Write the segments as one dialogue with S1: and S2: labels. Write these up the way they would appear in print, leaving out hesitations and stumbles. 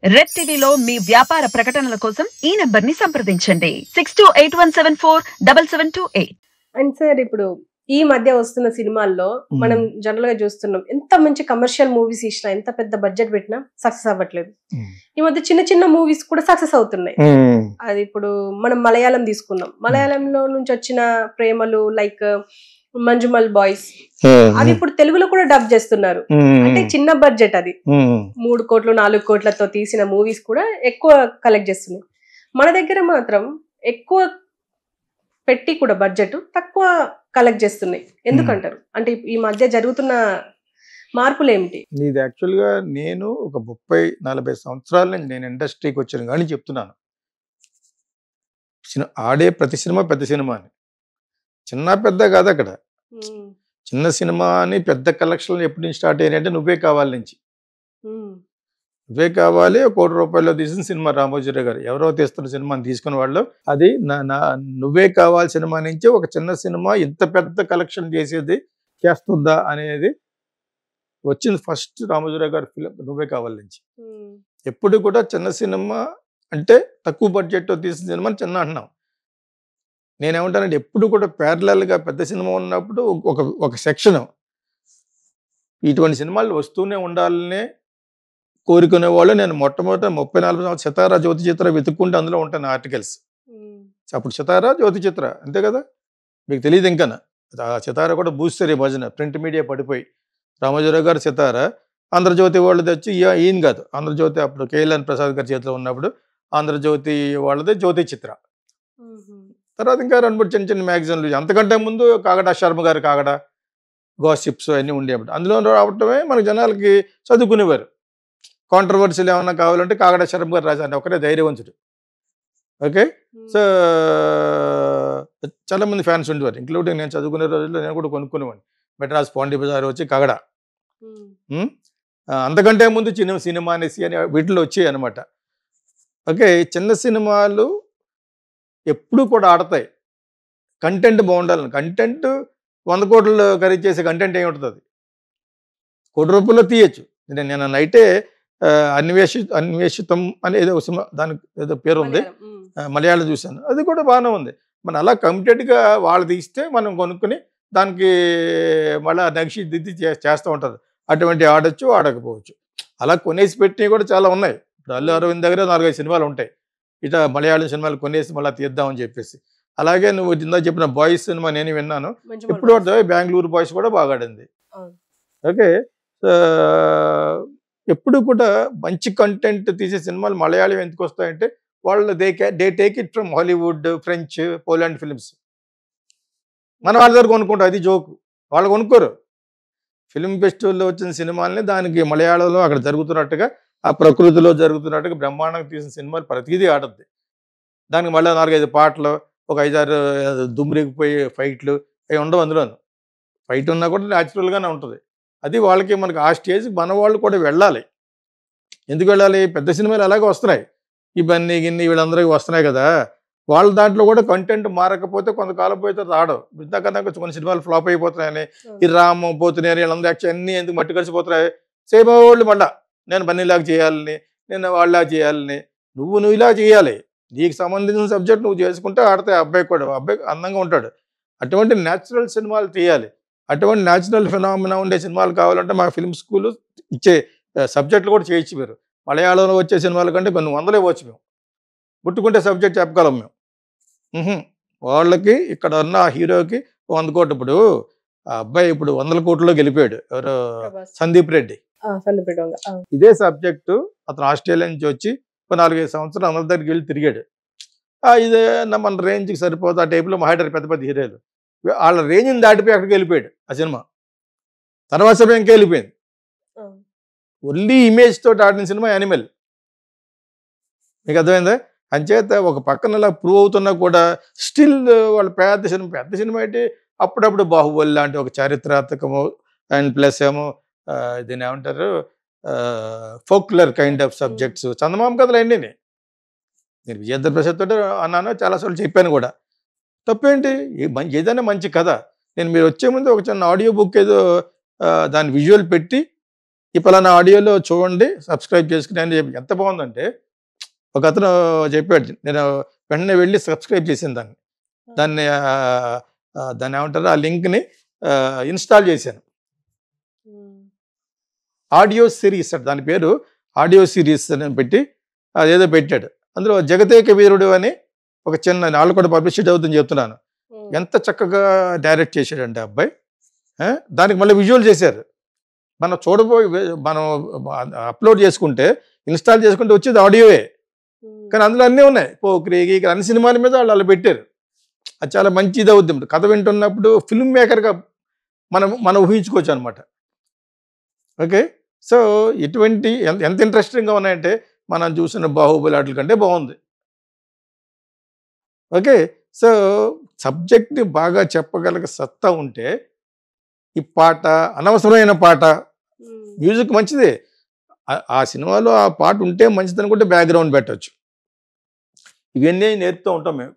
S1: Red టీవీలో మీ వ్యాపార ప్రకటనల కోసం ఈ నంబర్ ని సంప్రదించండి 6281747728.
S2: అండ్ సార్ ఇప్పుడు ఈ మధ్య వస్తున్న సినిమాల్లో మనం జనరల్ గా చూస్తున్నాం, ఎంత మంచి కమర్షియల్ మూవీస్ ఇచ్చినా, ఎంత పెద్ద బడ్జెట్ పెట్టినా సక్సెస్ అవ్వట్లేదు. ఈ మధ్య చిన్న చిన్న మూవీస్ కూడా సక్సెస్ అవుతున్నాయి. అది ఇప్పుడు మనం మలయాళం తీసుకుందాం, మలయాళంలో నుంచి వచ్చిన ప్రేమలు లైక్ మంజుమల్ బాయ్స్, అది ఇప్పుడు తెలుగులో కూడా డబ్ చేస్తున్నారు. అంటే చిన్న బడ్జెట్, అది 3 కోట్లు 4 కోట్లతో తీసిన మూవీస్ కూడా ఎక్కువ కలెక్ట్ చేస్తున్నాయి. మన దగ్గర మాత్రం ఎక్కువ పెట్టి కూడా బడ్జెట్ తక్కువ కలెక్ట్ చేస్తున్నాయి. ఎందుకంటారు? అంటే ఈ మధ్య జరుగుతున్న మార్పులు ఏమిటి?
S3: ఇది యాక్చువల్గా నేను ఒక 30-40 సంవత్సరాల నుంచి నేను ఇండస్ట్రీకి వచ్చాను కానీ చెప్తున్నాను, ఆడే ప్రతి సినిమా పెద్ద సినిమా అని. చిన్న పెద్ద కాదు అక్కడ. చిన్న సినిమా అని పెద్ద కలెక్షన్లు ఎప్పటి నుంచి స్టార్ట్ అయ్యాయి అంటే నువ్వే కావాలి నుంచి. నువ్వే కావాలి 1 కోటి రూపాయల్లో తీసిన సినిమా రామోజీరావు గారు, ఎవరో తీస్తున్న సినిమాని తీసుకున్న వాళ్ళు. అది నువ్వే కావాలి సినిమా నుంచి ఒక చిన్న సినిమా ఇంత పెద్ద కలెక్షన్ చేస్తుందా అనేది వచ్చింది ఫస్ట్ రామోజీరావు గారి ఫిలిం నువ్వే కావాలి నుంచి. ఎప్పుడు కూడా చిన్న సినిమా అంటే తక్కువ బడ్జెట్తో తీసిన సినిమా చిన్న అంటున్నాం. నేనేమంటానంటే ఎప్పుడు కూడా ప్యారలల్గా పెద్ద సినిమా ఉన్నప్పుడు ఒక సెక్షన్ ఇటువంటి సినిమాలు వస్తూనే ఉండాలనే కోరుకునే వాళ్ళు. నేను మొట్టమొదట 34 సంవత్సరాలు సితారా జ్యోతి చిత్ర వెతుక్కుంటే అందులో ఉంటాను ఆర్టికల్స్. అప్పుడు సితారా జ్యోతి చిత్ర అంతే కదా, మీకు తెలియదు ఇంకా. సితారా కూడా బూస్తారు ఈ భజన, ప్రింట్ మీడియా పడిపోయి. రామోజీరావు గారు సితారా, ఆంధ్రజ్యోతి వాళ్ళు తెచ్చి ఈయన కాదు, ఆంధ్రజ్యోతి అప్పుడు కేఎల్ఎన్ ప్రసాద్ గారి చేతిలో ఉన్నప్పుడు ఆంధ్రజ్యోతి వాళ్ళదే జ్యోతి చిత్ర. తర్వాత ఇంకా 2-3 చిన్న చిన్న మ్యాగజైన్లు. అంతకంటే ముందు కాగడా శర్మ గారు కాగడా, గాసిప్స్ అన్నీ ఉండేప్పుడు. అందులో రావటమే మన జనాలకి చదువుకునేవారు. కాంట్రవర్సీలు ఏమన్నా కావాలంటే కాగడా శర్మ గారు రాజాన్ని ఒకరే ధైర్యవంతుడు. ఓకే, సో చాలా మంది ఫ్యాన్స్ ఉండేవారు, ఇంక్లూడింగ్ నేను చదువుకునే రోజుల్లో నేను కూడా కొనుక్కునేవాడిని. మెడ్రాస్ పాండి బజార్ వచ్చి కాగడా. అంతకంటే ముందు చిన్న సినిమా అనేసి అని వీటిలో వచ్చాయి అనమాట. ఓకే, చిన్న సినిమాలు ఎప్పుడు కూడా ఆడతాయి. కంటెంట్ బాగుండాలని. కంటెంట్ 100 కోట్లు ఖరీదు చేసే కంటెంట్ ఏమి ఉంటుంది? 1 కోటి రూపాయల్లో తీయచ్చు. నేను నైటే అన్వేషితం అని ఏదో సినిమా, దానికి ఏదో పేరు ఉంది, మలయాళం చూశాను, అది కూడా బాగానే ఉంది. మనం అలా కమిటెడ్గా వాళ్ళు తీస్తే మనం కొనుక్కొని దానికి మళ్ళీ నక్షి దిద్ది చేస్తూ ఉంటుంది. అటువంటి ఆడచ్చు, ఆడకపోవచ్చు. అలా కొనేసి పెట్టినవి కూడా చాలా ఉన్నాయి. ఇప్పుడు అల్లు అరవింద్ దగ్గర 4-5 సినిమాలు ఉంటాయి, ఇట్లా మలయాళం సినిమాలు కొనేసి మళ్ళీ తీద్దామని చెప్పేసి. అలాగే నువ్వు ఇందా చెప్పిన బాయ్స్ సినిమా నేను విన్నాను, ఇప్పుడు బెంగళూరు బాయ్స్ కూడా బాగా ఆడింది. ఓకే, ఎప్పుడు కూడా మంచి కంటెంట్ తీసే సినిమాలు మలయాళం ఎందుకు వస్తాయంటే వాళ్ళు they take it from Hollywood, French, Poland films. మన వాళ్ళ దగ్గర కొనుక్కుంటారు, అది జోకు. వాళ్ళు కొనుక్కోరు. ఫిలిం ఫెస్టివల్లో వచ్చిన సినిమాలని దానికి మలయాళంలో అక్కడ జరుగుతున్నట్టుగా, ఆ ప్రకృతిలో జరుగుతున్నట్టుగా బ్రహ్మాండంగా తీసిన సినిమాలు ప్రతిదీ ఆడద్ది. దానికి మళ్ళీ 4-5 పాటలు, ఒక 5-6 దుమ్మురిగిపోయి ఫైట్లు అవి ఉండవు. అందులోను ఫైట్ ఉన్నా కూడా న్యాచురల్గానే ఉంటుంది. అది వాళ్ళకి మనకి ఆ స్టేజ్కి మన వాళ్ళు కూడా వెళ్ళాలి. ఎందుకు వెళ్ళాలి? పెద్ద సినిమాలు అలాగే వస్తున్నాయి, ఈ బన్నీ గిన్ని వీళ్ళందరికీ వస్తున్నాయి కదా. వాళ్ళ దాంట్లో కూడా కంటెంట్ మారకపోతే కొంతకాలం పోతే రావడం. ఇంతకన్నా కొన్ని సినిమాలు ఫ్లాప్ అయిపోతున్నాయని, ఈ రాము పోతున్నాయి వీళ్ళందరూ యాక్చువల్ అన్నీ ఎందుకు మట్టి కలిసిపోతున్నాయి. సేమ్ వాళ్ళు మళ్ళా నేను బన్నీలాగా చేయాలని, నేను వాళ్ళలాగా చేయాలని. నువ్వు ఇలా చేయాలి, నీకు సంబంధించిన సబ్జెక్ట్ నువ్వు చేసుకుంటే ఆడతాయి. అబ్బాయి కూడా, అబ్బాయి అందంగా ఉంటాడు. అటువంటి న్యాచురల్ సినిమాలు తీయాలి. అటువంటి న్యాచురల్ ఫినామినా ఉండే సినిమాలు కావాలంటే మా ఫిల్మ్ స్కూల్ ఇచ్చే సబ్జెక్టులు కూడా చేయొచ్చు. మీరు మలయాళంలో వచ్చే సినిమాల కంటే కొన్ని వందలే వచ్చు. మేము ముట్టుకుంటే సబ్జెక్ట్ చెప్పగలం మేము. వాళ్ళకి ఇక్కడ ఉన్న హీరోకి 100 కోట్లు. ఇప్పుడు ఆ అబ్బాయి ఇప్పుడు 100 కోట్లలో గెలిపాడు, ఎవరు? సందీప్ రెడ్డి. ఇదే సబ్జెక్టు అతను ఆస్ట్రేలియా నుంచి వచ్చి 4-5 సంవత్సరాలు అందరి దగ్గరికి వెళ్ళి తిరిగాడు. ఇదే మన రేంజ్కి సరిపోతుంది. ఆ టైప్లో మహాడర్ పెద్ద పెద్ద హీరోలు వాళ్ళ రేంజ్ని దాటిపోయి అక్కడికి వెళ్ళిపోయాడు ఆ సినిమా. తర్వాత సమయంకి వెళ్ళిపోయింది. ఓన్లీ ఇమేజ్ తోటి ఆడిన సినిమా యానిమల్. మీకు అర్థమైందా? అంచేత ఒక పక్కన ఇలా ప్రూవ్ అవుతున్నా కూడా స్టిల్ వాళ్ళ పెద్ద సినిమా ఏంటి, అప్పుడప్పుడు బాహుబలి లాంటి ఒక చారిత్రాత్మకము అండ్ ప్లస్ ఏమో దీన్ని ఏమంటారు ఫోక్లర్ కైండ్ ఆఫ్ సబ్జెక్ట్స్, చందమామ కథలు అండి. నేను విజయేంద్ర ప్రసాద్ తోటి అన్నాను, చాలాసార్లు చెప్పాను కూడా. తప్పేంటి? ఏదైనా మంచి కథ. నేను మీరు వచ్చే ముందు ఒక చిన్న ఆడియో బుక్ ఏదో దాని విజువల్ పెట్టి ఈ పలానా ఆడియోలో చూడండి, సబ్స్క్రైబ్ చేసుకుని అని చెప్పి ఎంత బాగుందంటే ఒక అతను చెప్పాడు. నేను వెంటనే వెళ్ళి సబ్స్క్రైబ్ చేసాను దాన్ని దాన్ని ఏమంటారు, ఆ లింక్ని ఇన్స్టాల్ చేశాను. ఆడియో సిరీస్ అంటే దాని పేరు ఆడియో సిరీస్ అని పెట్టి అదేదో పెట్టాడు. అందులో జగదేక వీరుడు అని ఒక చిన్న నాళ్ళు కూడా పబ్లిసిటీ అవుతుందని చెప్తున్నాను. ఎంత చక్కగా డైరెక్ట్ చేశాడంటే అబ్బాయి. దానికి మళ్ళీ విజువల్ చేశారు. మనం చూడబోయి మనం అప్లోడ్ చేసుకుంటే ఇన్స్టాల్ చేసుకుంటే వచ్చేది ఆడియోయే, కానీ అందులో అన్నీ ఉన్నాయి. పోక్రీ గీకరీ అన్ని సినిమాల మీద వాళ్ళు అలా పెట్టారు. అది చాలా మంచి ఇది అవుతుంది. కథ వింటున్నప్పుడు ఫిల్మ్ మేకర్గా మనం ఊహించుకోవచ్చు అనమాట. ఓకే, సో ఇటువంటి ఎంత ఇంట్రెస్టింగ్గా ఉన్నాయంటే మనం చూసిన బాహుబలి వాటి కంటే బాగుంది. ఓకే, సో సబ్జెక్ట్ని బాగా చెప్పగలిగే సత్తా ఉంటే ఈ పాట అనవసరమైన పాట, మ్యూజిక్ మంచిదే, ఆ సినిమాలో ఆ పాట ఉంటే మంచిది అనుకుంటే బ్యాక్గ్రౌండ్ పెట్టవచ్చు. ఇవన్నీ నేర్పుతూ ఉంటాం మేము.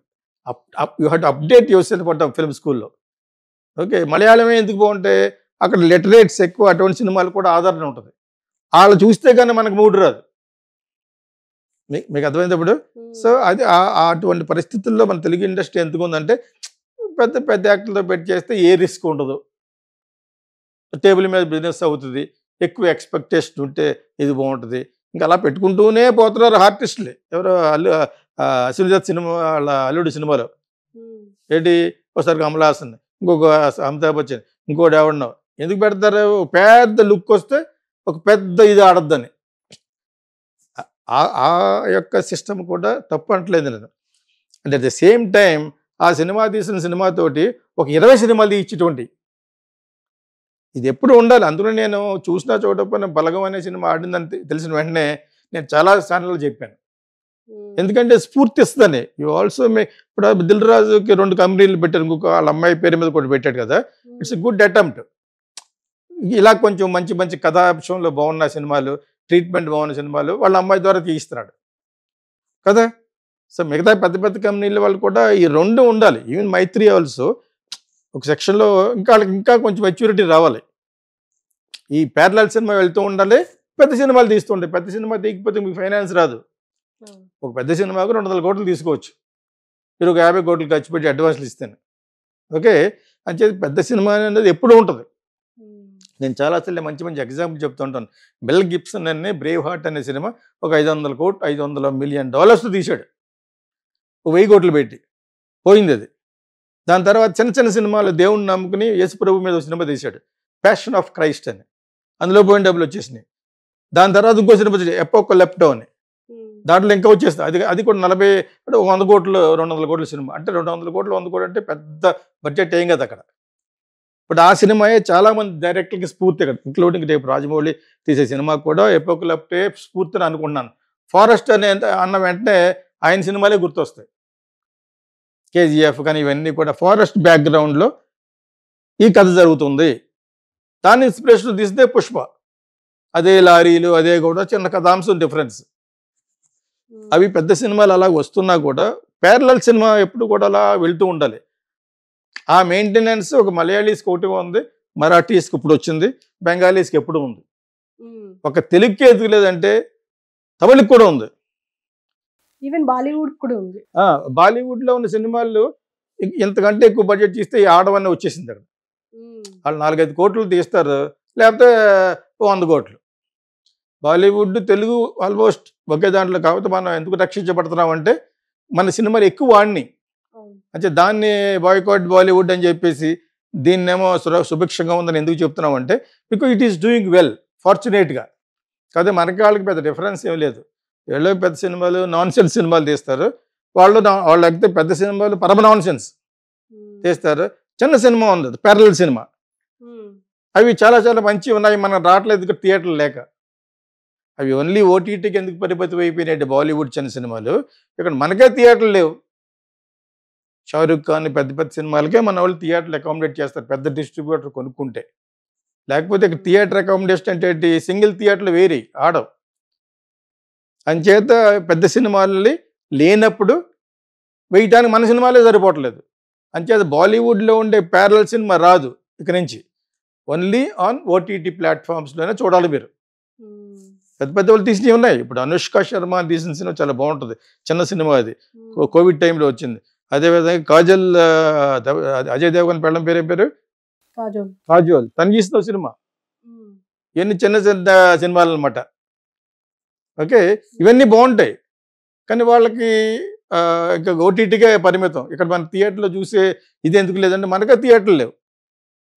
S3: You have to update your self అంటాం ఫిల్మ్ స్కూల్లో. ఓకే, మలయాళమే ఎందుకు బాగుంటాయి, అక్కడ లిటరేట్స్ ఎక్కువ, అటువంటి సినిమాలు కూడా ఆదరణ ఉంటుంది. వాళ్ళు చూస్తే కానీ మనకు మూడు రాదు. మీకు అర్థమైనప్పుడు. సో అది అటువంటి పరిస్థితుల్లో మన తెలుగు ఇండస్ట్రీ ఎందుకు ఉందంటే పెద్ద పెద్ద యాక్టర్లతో పెట్టి చేస్తే ఏ రిస్క్ ఉండదు, టేబుల్ మీద బిజినెస్ అవుతుంది, ఎక్కువ ఎక్స్పెక్టేషన్ ఉంటే ఇది బాగుంటుంది. ఇంకా అలా పెట్టుకుంటూనే పోతున్నారు ఆర్టిస్టులే. ఎవరో సునీత సినిమా వాళ్ళ అల్లుడు సినిమాలో ఏంటి ఒకసారి కమల్ హాసన్, ఇంకొక అమితాబ్ బచ్చన్, ఇంకోటి ఎవడన్నావు ఎందుకు పెడతారు, పెద్ద లుక్ వస్తే ఒక పెద్ద ఇది ఆడద్దని. ఆ యొక్క సిస్టమ్ కూడా తప్పు అంటలేదు నేను. అంటే అట్ ద సేమ్ టైం ఆ సినిమా తీసిన సినిమాతోటి ఒక 20 సినిమాలు తీయించేటువంటి ఇది ఎప్పుడు ఉండాలి. అందులో నేను చూసినా చూడకపోయినా బలగం అనే సినిమా ఆడిందని తెలిసిన వెంటనే నేను చాలా ఛానల్లో చెప్పాను. ఎందుకంటే స్ఫూర్తి ఇస్తుందని. యూ ఆల్సో ఇప్పుడు దిల్ రాజుకి 2 కంపెనీలు పెట్టారు, ఇంకొక వాళ్ళ అమ్మాయి పేరు మీద కూడా పెట్టాడు కదా. It's a good attempt. ఇలా కొంచెం మంచి మంచి కథాంశంలో బాగున్న సినిమాలు, ట్రీట్మెంట్ బాగున్న సినిమాలు వాళ్ళ అమ్మాయి ద్వారా తీయిస్తున్నాడు కదా. సో మిగతా పెద్ద పెద్ద కంపెనీల వాళ్ళు కూడా ఈ 2 ఉండాలి. ఈవెన్ మైత్రి ఆల్సో ఒక సెక్షన్లో ఇంకా కొంచెం మెచ్యూరిటీ రావాలి. ఈ ప్యారలల్ సినిమా వెళ్తూ ఉండాలి, పెద్ద సినిమాలు తీస్తూ ఉండాలి. పెద్ద సినిమా తీయకపోతే మీకు ఫైనాన్స్ రాదు. ఒక పెద్ద సినిమాకు 200 కోట్లు తీసుకోవచ్చు, మీరు ఒక 50 కోట్లు ఖర్చు పెట్టి అడ్వాన్స్లు ఇస్తాను. ఓకే, అని చెప్పి పెద్ద సినిమా అనేది ఎప్పుడూ ఉంటుంది. నేను చాలాసార్లు మంచి మంచి ఎగ్జాంపుల్ చెప్తూ ఉంటాను. మెల్ గిబ్సన్ అనే బ్రేవ్ హార్ట్ అనే సినిమా ఒక 500 మిలియన్ డాలర్స్ తీశాడు, 1000 కోట్లు పెట్టి పోయింది అది. దాని తర్వాత చిన్న చిన్న సినిమాలు దేవుణ్ణి నమ్ముకుని యేసు ప్రభు మీద సినిమా తీశాడు, ప్యాషన్ ఆఫ్ క్రైస్ట్ అని. అందులో పోయిన డబ్బులు వచ్చేసినాయి. దాని తర్వాత ఇంకో సినిమా వచ్చేసి ఎపోకలిప్టో అని, దాంట్లో ఇంకా వచ్చేస్తుంది. అది కూడా 40 అంటే 100 కోట్లు 200 కోట్ల సినిమా. అంటే 200 కోట్లు 100 కోట్లు అంటే పెద్ద బడ్జెట్ ఏం కదా అక్కడ. బట్ ఆ సినిమాయే చాలామంది డైరెక్టర్కి స్ఫూర్తి అక్కడ, ఇంక్లూడింగ్ రేపు రాజమౌళి తీసే సినిమా కూడా ఎపోకలిప్టే స్ఫూర్తి అని అనుకుంటున్నాను. ఫారెస్ట్ అన్న వెంటనే ఆయన సినిమాలే గుర్తొస్తాయి. కేజీఎఫ్ కానీ ఇవన్నీ కూడా ఫారెస్ట్ బ్యాక్గ్రౌండ్లో ఈ కథ జరుగుతుంది. దాన్ని ఇన్స్పిరేషన్ తీస్తే పుష్ప, అదే లారీలు, అదే కూడా చిన్న కథాంశం డిఫరెన్స్. అవి పెద్ద సినిమాలు అలా వస్తున్నా కూడా ప్యారలల్ సినిమా ఎప్పుడు కూడా అలా వెళ్తూ ఉండాలి. ఆ మెయింటెనెన్స్ ఒక మలయాళీస్కి ఒకటి ఉంది, మరాఠీస్కి ఇప్పుడు వచ్చింది, బెంగాలీస్కి ఎప్పుడు ఉంది. ఒక తెలుగుకి ఎదుగు లేదంటే తమిళకి కూడా ఉంది,
S2: ఈవెన్ బాలీవుడ్ కూడా ఉంది.
S3: బాలీవుడ్లో ఉన్న సినిమాల్లో ఇంతకంటే ఎక్కువ బడ్జెట్ తీస్తే ఈ ఆడవన్నీ వచ్చేసింది అక్కడ. వాళ్ళు 4-5 కోట్లు తీస్తారు, లేకపోతే 100 కోట్లు. బాలీవుడ్ తెలుగు ఆల్మోస్ట్ ఒకే దాంట్లో. కాకపోతే మనం ఎందుకు రక్షించబడుతున్నాం అంటే మన సినిమాలు ఎక్కువ వాడిని అంటే దాన్ని బాయ్కాట్ బాలీవుడ్ అని చెప్పేసి దీన్నేమో సుభిక్షంగా ఉందని ఎందుకు చెప్తున్నాం అంటే because it is doing well ఫార్చునేట్గా. కాకపోతే మనకి వాళ్ళకి పెద్ద డిఫరెన్స్ ఏం లేదు. వీళ్ళు పెద్ద సినిమాలు నాన్ సెన్స్ సినిమాలు తీస్తారు, వాళ్ళు అయితే పెద్ద సినిమాలు పరమ నాన్ సెన్స్ తీస్తారు. చిన్న సినిమా ఉంది ప్యారలల్ సినిమా, అవి చాలా చాలా మంచివి ఉన్నాయి, మనకు రావట్లేదు థియేటర్లు లేక. అవి ఓన్లీ ఓటీటీకి ఎందుకు పరిమితం అయిపోయినాయి బాలీవుడ్ చిన్న సినిమాలు. ఇక్కడ మనకే థియేటర్లు లేవు. షారూక్ ఖాన్ పెద్ద పెద్ద సినిమాలకే మన వాళ్ళు థియేటర్లు అకామిడేట్ చేస్తారు, పెద్ద డిస్ట్రిబ్యూటర్ కొనుక్కుంటే. లేకపోతే ఇక్కడ థియేటర్ అకామిడేషన్ అంటే సింగిల్ థియేటర్లు వేరే ఆడవు. అంచేత పెద్ద సినిమాలని లేనప్పుడు వేయటానికి మన సినిమాలే సరిపోవట్లేదు. అంచేత బాలీవుడ్లో ఉండే ప్యారలల్ సినిమా రాదు ఇక నుంచి, ఓన్లీ ఆన్ ఓటీటీ ప్లాట్ఫామ్స్లోనే చూడాలి మీరు. పెద్ద పెద్ద వాళ్ళు తీసినవి ఉన్నాయి. ఇప్పుడు అనుష్క శర్మ తీసిన సినిమా చాలా బాగుంటుంది, చిన్న సినిమా అది, కోవిడ్ టైంలో వచ్చింది. అదేవిధంగా కాజల్, అజయ్ దేవగన్ పెళ్ళం పేరు కాజోల్, తను తీసిన సినిమా. ఇవన్నీ చిన్న చిన్న సినిమాలు అనమాట. ఓకే, ఇవన్నీ బాగుంటాయి. కానీ వాళ్ళకి ఇంకా ఓటీటీగా పరిమితం. ఇక్కడ మన థియేటర్లో చూసే ఇది ఎందుకు లేదంటే మనకే థియేటర్లు లేవు.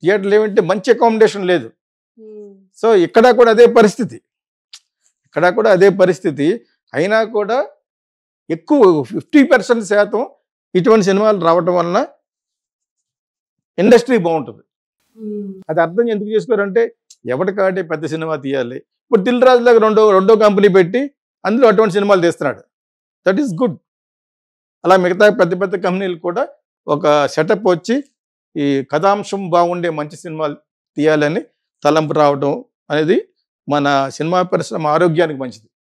S3: థియేటర్లు ఏమంటే మంచి అకామిడేషన్ లేదు. సో ఇక్కడ కూడా అదే పరిస్థితి. అయినా కూడా ఎక్కువ 50% శాతం ఇటువంటి సినిమాలు రావటం వలన ఇండస్ట్రీ బాగుంటుంది. అది అర్థం ఎందుకు చేసుకోరంటే ఎవరికాడే పెద్ద సినిమా తీయాలి. ఇప్పుడు దిల్ రాజు లాగా రెండో కంపెనీ పెట్టి అందులో అటువంటి సినిమాలు తీస్తున్నాడు. That is good. అలా మిగతా పెద్ద పెద్ద కంపెనీలు కూడా ఒక సెటప్ వచ్చి ఈ కథాంశం బాగుండే మంచి సినిమాలు తీయాలని తలంపు రావడం అనేది మన సినిమా పరిశ్రమ ఆరోగ్యానికి మంచిది.